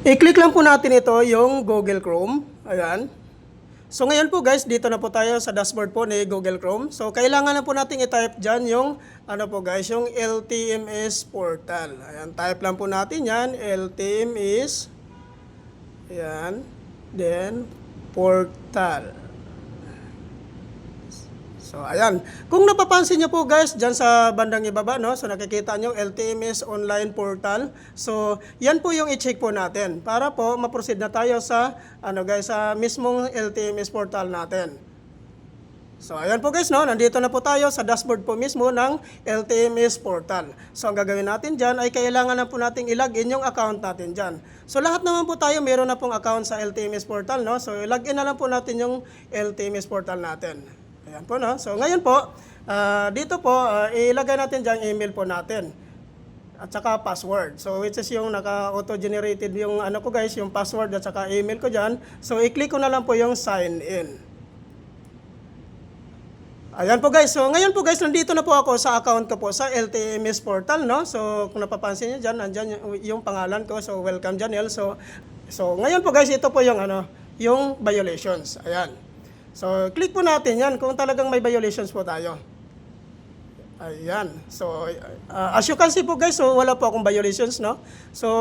I-click lang po natin ito, yung Google Chrome. Ayan. So ngayon po guys, dito na po tayo sa dashboard po ni Google Chrome. So kailangan na po natin i-type dyan yung, ano po guys, yung LTMS portal. Ayan, type lang po natin yan, LTMS. Ayan. Then, portal. So, ayan. Kung napapansin nyo po guys, dyan sa bandang ibaba, no? So, nakikita nyo LTMS Online Portal. So, yan po yung i-check po natin para po ma-proceed na tayo sa, ano guys, sa mismong LTMS portal natin. So, ayan po guys, no? Nandito na po tayo sa dashboard po mismo ng LTMS portal. So, ang gagawin natin dyan ay kailangan na po nating i-login yung account natin dyan. So, lahat naman po tayo meron na pong account sa LTMS portal, no? So, login na lang po natin yung LTMS portal natin. Ayan po, no? So, ngayon po, dito po, ilagay natin dyan email po natin. At saka password. So, which is yung naka-auto-generated yung ano ko guys, yung password at saka email ko dyan. So, i-click ko na lang po yung sign in. Ayan po guys. So, ngayon po guys, nandito na po ako sa account ko po sa LTMS portal, no? So, kung napapansin niyo dyan, nandyan yung pangalan ko. So, welcome Janelle. So, ngayon po guys, ito po yung ano, yung violations. Ayan. So, click po natin yan kung talagang may violations po tayo. Ayan. So, as you can see po guys, so wala po akong violations, no? So,